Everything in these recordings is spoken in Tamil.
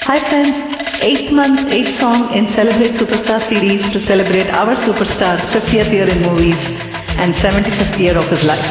Hi friends, 8th month, 8th song in Celebrate Superstar series to celebrate our superstar's 50th year in movies and 75th year of his life.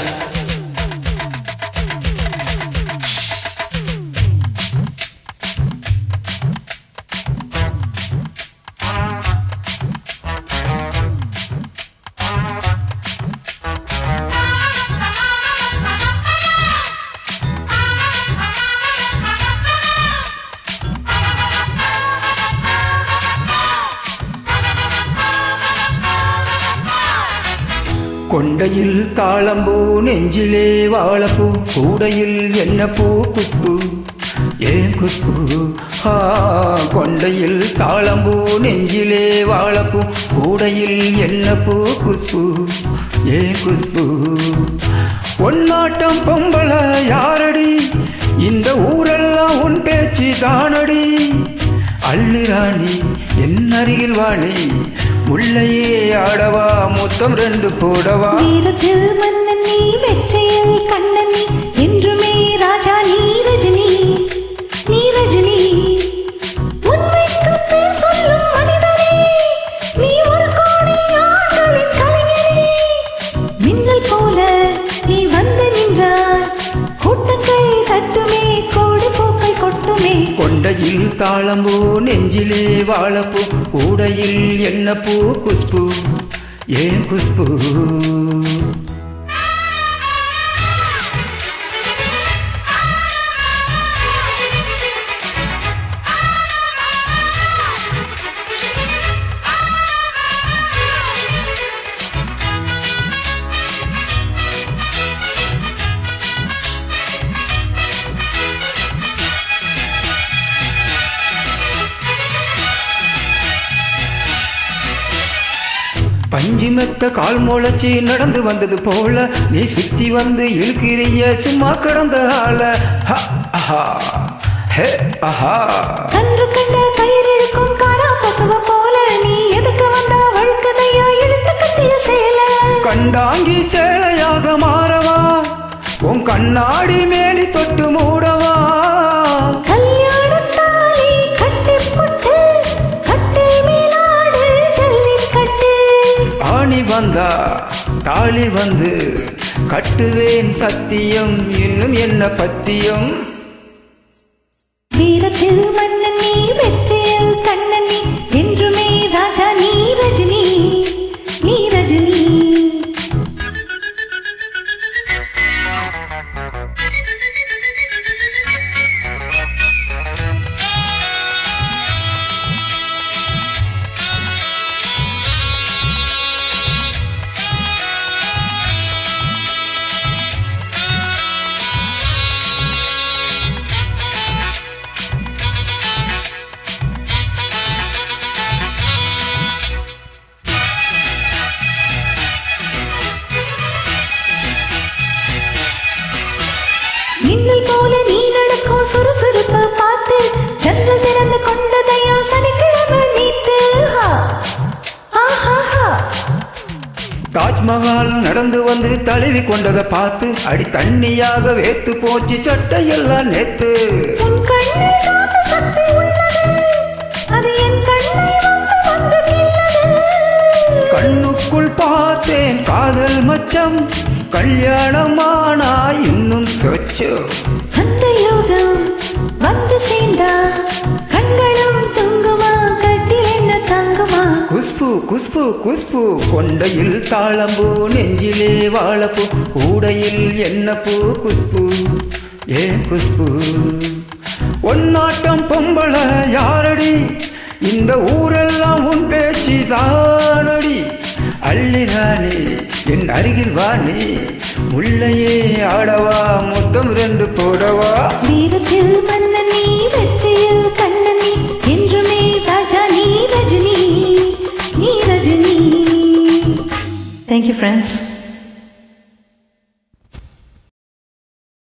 கொண்டையில் தாளம்பூ நெஞ்சிலே வாழப்பூ கூடையில் என்ன பூ குஷ்பு ஏன் குஷ்பு கொண்டையில் தாளம்பூ நெஞ்சிலே வாழப்பூ கூடையில் என்ன பூ குஷ்பு ஏன் குஷ்பு ஒன்னாட்டம் பொம்பள யாரடி இந்த ஊரெல்லாம் உன் பேச்சு தானடி அள்ளிராணி என் அருகில் வாணி முல்லையே ஆடவா முத்தம் ரெண்டு போடவா வீரத்தில் மன்னன் நீ வெற்றியில் கண்ணன் நீ என்றுமே ராஜா நீ ரஜினி நீ ரஜினி உண்மைக்கு பேர் சொல்லும் மனிதனே நீ ஒரு கோடி ஆண்களின் கலைஞனே மின்னல் போல நீ வந்து நின்றாய் கூட்டங்கள் தட்டுமே கோடி பூக்கள் கொட்டுமே கொண்டையில் தாளம்பூ நெஞ்சிலே வாழப்பூ கூடையில் என்ன பூ குஷ்பு ஏன் குஷ்பு பஞ்சிமெத்த கால் முளைச்சி நடந்து வந்தது போல நீ சுத்தி வந்து இழுக்கிறிய சும்மா கடந்த ஆள கன்று கண்ட கயிறிழுக்கும் காரா பசுவ போல நீ எதுக்கு வந்தா வழுக்கதையா இழுத்து கட்டிய சேல கண்டாங்கி சேலையாக மாறவா உன் கண்ணாடி மேலி தொட்டு மூடவா வந்தா தாலி வந்து கட்டுவேன் சத்தியம் இன்னும் என்ன பத்தியம் வீரத்தில் மன்னன் நீ வெற்றியில் கண்ணன் நீ என்றுமே ராஜா நீ ரஜினி நீ ரஜினி மின்னல் போல நீ நடக்கும் சுறுசுறுப்ப பார்த்து ஜன்னல் திறந்து கொண்டதையா சனிக்கிழமை நீத்து தாஜ்மஹால் நடந்து வந்து தழுவி கொண்டதை பார்த்து அடி தண்ணியாக வேத்து போச்சு சட்டையெல்லாம் நேத்து உன் கண்ணில் காந்த சக்தி உள்ளது அது என் கண்ணை வந்து கிள்ளது கண்ணுக்குள் பார்த்தேன் காதல் மச்சம் கல்யாணமானா இன்னும் சொச்சம் அந்த யோகம் வந்து சேர்ந்தா கண்களும் தூங்குமா கட்டில் என்ன தாங்குமா குஷ்பு குஷ்பு குஷ்பு கொண்டையில் தாளம்பூ நெஞ்சிலே வாழப்பூ கூடையில் என்ன பூ குஷ்பு ஏன் குஷ்பு ஒன்னாட்டம் பொம்பள யாரடி இந்த ஊரெல்லாம் உன் பேச்சு தானடி அள்ளிராணி என் அருகில் வாணி முல்லையே ஆடவா முத்தம் ரெண்டு போடவா வீரத்தில் மன்னன் நீ வெற்றியில் கண்ணன் நீ என்றுமே ராஜா நீ ரஜினி நீ ரஜினி Thank you friends.